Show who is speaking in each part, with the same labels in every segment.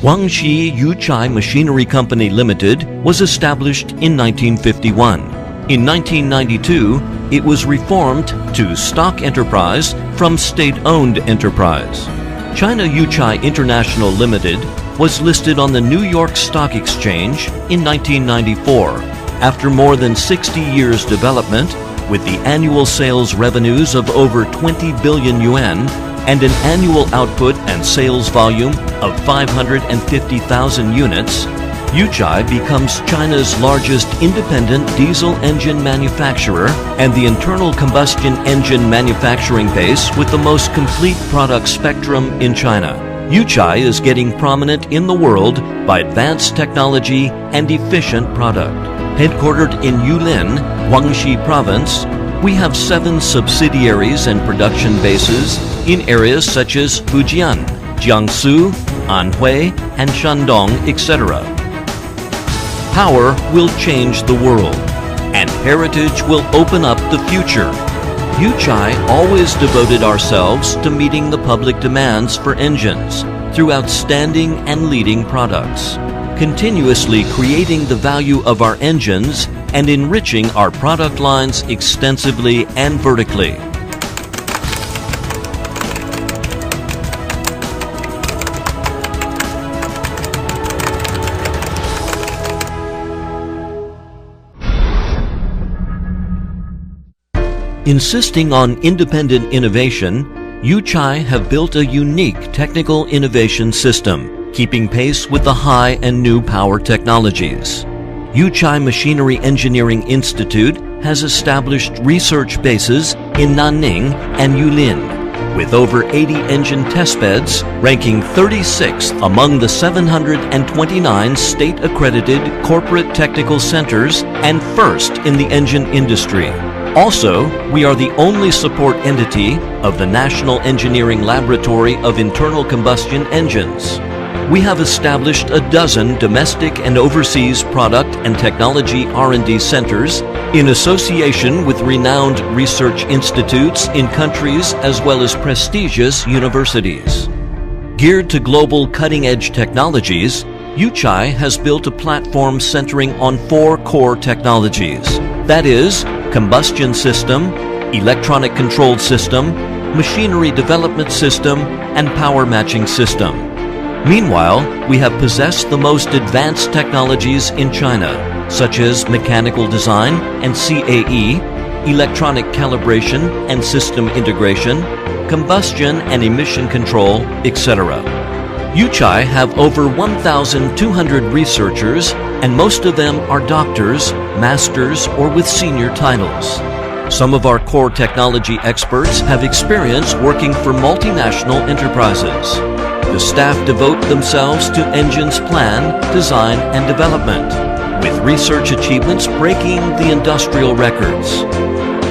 Speaker 1: Guangxi Yuchai Machinery Company Limited was established in 1951. In 1992, it was reformed to stock enterprise from state-owned enterprise. China Yuchai International Limited was listed on the New York Stock Exchange in 1994. After more than 60 years development, with the annual sales revenues of over 20 billion yuan and an annual output and sales volume of 550,000 units, Yuchai becomes China's largest independent diesel engine manufacturer and the internal combustion engine manufacturing base with the most complete product spectrum in China. Yuchai is getting prominent in the world by advanced technology and efficient product. Headquartered in Yulin, Guangxi Province, we have 7 subsidiaries and production bases in areas such as Fujian, Jiangsu, Anhui, and Shandong, etc. Power will change the world, and heritage will open up the future. Yuchai always devoted ourselves to meeting the public demands for engines through outstanding and leading products, continuously creating the value of our engines and enriching our product lines extensively and vertically. Insisting on independent innovation, Yuchai have built a unique technical innovation system, keeping pace with the high and new power technologies. Yuchai Machinery Engineering Institute has established research bases in Nanning and Yulin, with over 80 engine testbeds, ranking 36th among the 729 state-accredited corporate technical centers and first in the engine industry. Also, we are the only support entity of the National Engineering Laboratory of Internal Combustion Engines. We have established a dozen domestic and overseas product and technology R&D centers in association with renowned research institutes in countries as well as prestigious universities. Geared to global cutting-edge technologies, Yuchai has built a platform centering on 4 core technologies. That is, combustion system, electronic controlled system, machinery development system, and power matching system. Meanwhile, we have possessed the most advanced technologies in China, such as mechanical design and CAE, electronic calibration and system integration, combustion and emission control, etc. Yuchai have over 1,200 researchers, and most of them are doctors, masters, or with senior titles. Some of our core technology experts have experience working for multinational enterprises. The staff devote themselves to engines plan, design, and development, with research achievements breaking the industrial records.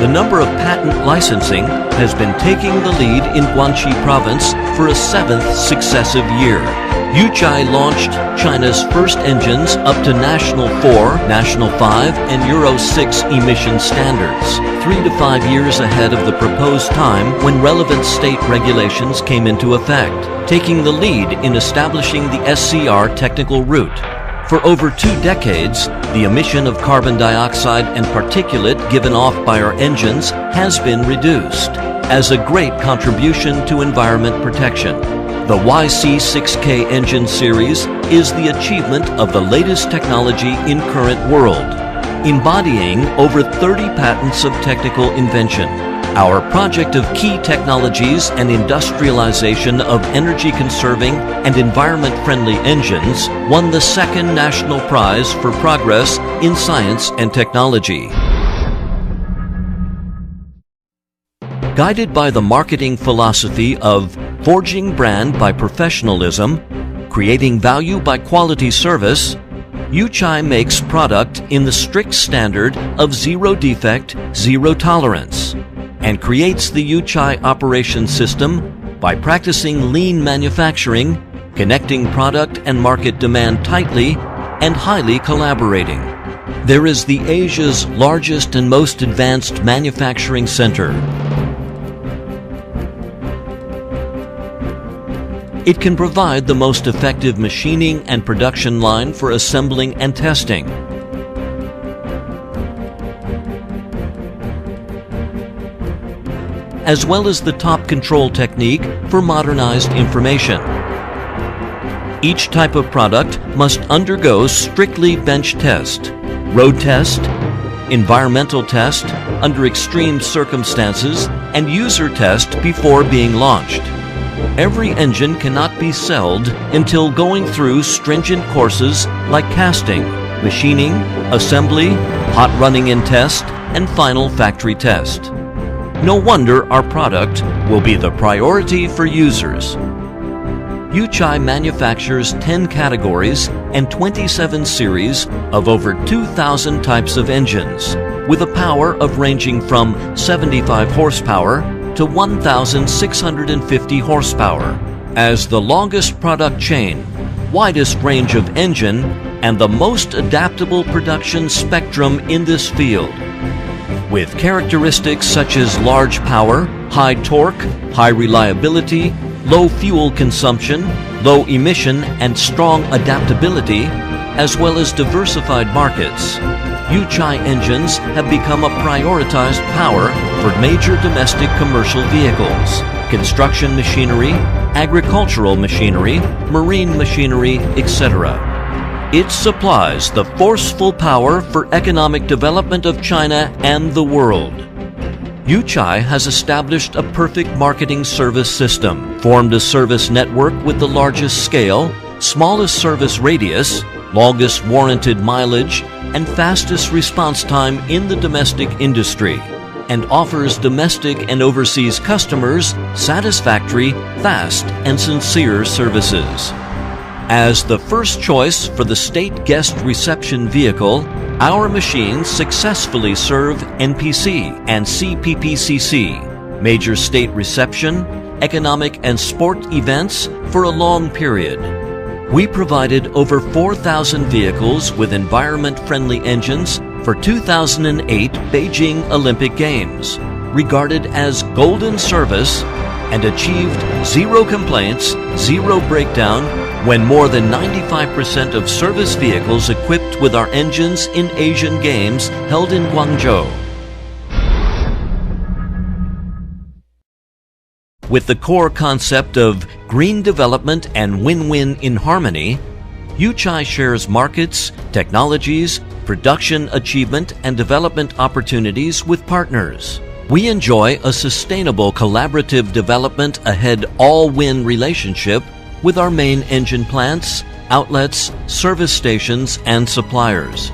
Speaker 1: The number of patent licensing has been taking the lead in Guangxi Province for a 7th successive year. Yuchai launched China's first engines up to National 4, National 5, and Euro 6 emission standards, 3 to 5 years ahead of the proposed time when relevant state regulations came into effect, taking the lead in establishing the SCR technical route. For over 2 decades, the emission of carbon dioxide and particulate given off by our engines has been reduced, as a great contribution to environment protection. The YC6K engine series is the achievement of the latest technology in current world, embodying over 30 patents of technical invention. Our project of key technologies and industrialization of energy-conserving and environment-friendly engines won the 2nd National Prize for Progress in Science and Technology. Guided by the marketing philosophy of forging brand by professionalism, creating value by quality service, Yuchai makes product in the strict standard of zero defect, zero tolerance, and creates the Yuchai operation system by practicing lean manufacturing, connecting product and market demand tightly, and highly collaborating. There is the Asia's largest and most advanced manufacturing center. It can provide the most effective machining and production line for assembling and testing, as well as the top control technique for modernized information. Each type of product must undergo strictly bench test, road test, environmental test under extreme circumstances, and user test before being launched. Every engine cannot be sold until going through stringent courses like casting, machining, assembly, hot running in test, and final factory test. No wonder our product will be the priority for users. Yuchai manufactures 10 categories and 27 series of over 2,000 types of engines, with a power of ranging from 75 horsepower to 1,650 horsepower. As the longest product chain, widest range of engine, and the most adaptable production spectrum in this field. With characteristics such as large power, high torque, high reliability, low fuel consumption, low emission, and strong adaptability, as well as diversified markets, Yuchai engines have become a prioritized power for major domestic commercial vehicles, construction machinery, agricultural machinery, marine machinery, etc. It supplies the forceful power for economic development of China and the world. Yuchai has established a perfect marketing service system, formed a service network with the largest scale, smallest service radius, longest warranted mileage, and fastest response time in the domestic industry, and offers domestic and overseas customers satisfactory, fast, and sincere services. As the first choice for the state guest reception vehicle, our machines successfully serve NPC and CPPCC, major state reception, economic and sport events for a long period. We provided over 4,000 vehicles with environment-friendly engines for 2008 Beijing Olympic Games, regarded as golden service, and achieved zero complaints, zero breakdown, when more than 95% of service vehicles equipped with our engines in Asian Games held in Guangzhou. With the core concept of green development and win-win in harmony, Yuchai shares markets, technologies, production achievement, and development opportunities with partners. We enjoy a sustainable collaborative development ahead all-win relationship with our main engine plants, outlets, service stations, and suppliers.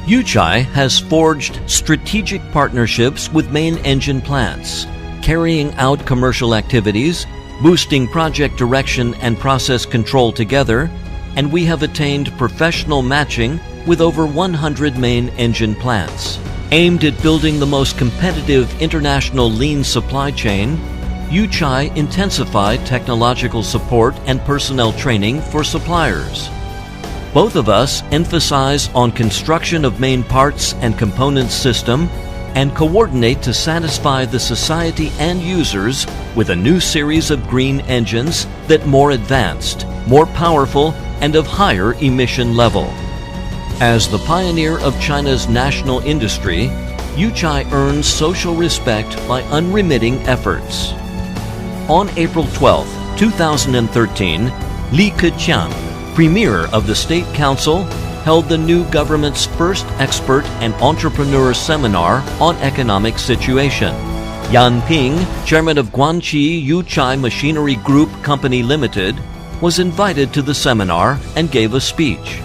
Speaker 1: Yuchai has forged strategic partnerships with main engine plants, carrying out commercial activities, boosting project direction and process control together, and we have attained professional matching with over 100 main engine plants. Aimed at building the most competitive international lean supply chain, Yuchai intensified technological support and personnel training for suppliers. Both of us emphasize on construction of main parts and components system and coordinate to satisfy the society and users with a new series of green engines that more advanced, more powerful, and of higher emission level. As the pioneer of China's national industry, Yuchai earns social respect by unremitting efforts. On April 12, 2013, Li Keqiang, Premier of the State Council, held the new government's first expert and entrepreneur seminar on economic situation. Yan Ping, Chairman of Guangqi Yuchai Machinery Group Company Limited, was invited to the seminar and gave a speech.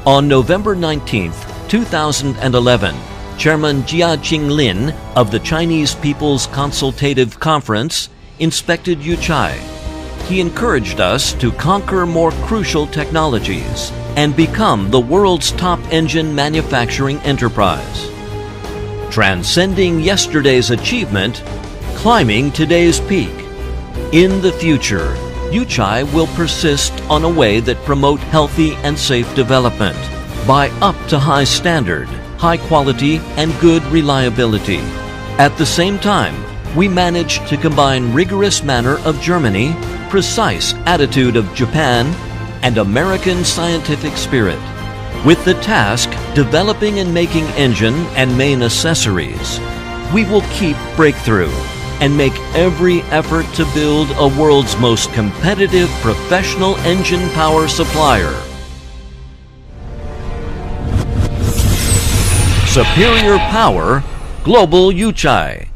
Speaker 1: On November 19, 2011, Chairman Jia Qinglin of the Chinese People's Consultative Conference inspected Yuchai. He encouraged us to conquer more crucial technologies and become the world's top engine manufacturing enterprise. Transcending yesterday's achievement, climbing today's peak. In the future, Yuchai will persist on a way that promote healthy and safe development by up to high standard, high quality, and good reliability. At the same time, we managed to combine rigorous manner of Germany precise attitude of Japan and American scientific spirit, with the task developing and making engine and main accessories, we will keep breakthrough and make every effort to build a world's most competitive professional engine power supplier. Superior power, Global Yuchai.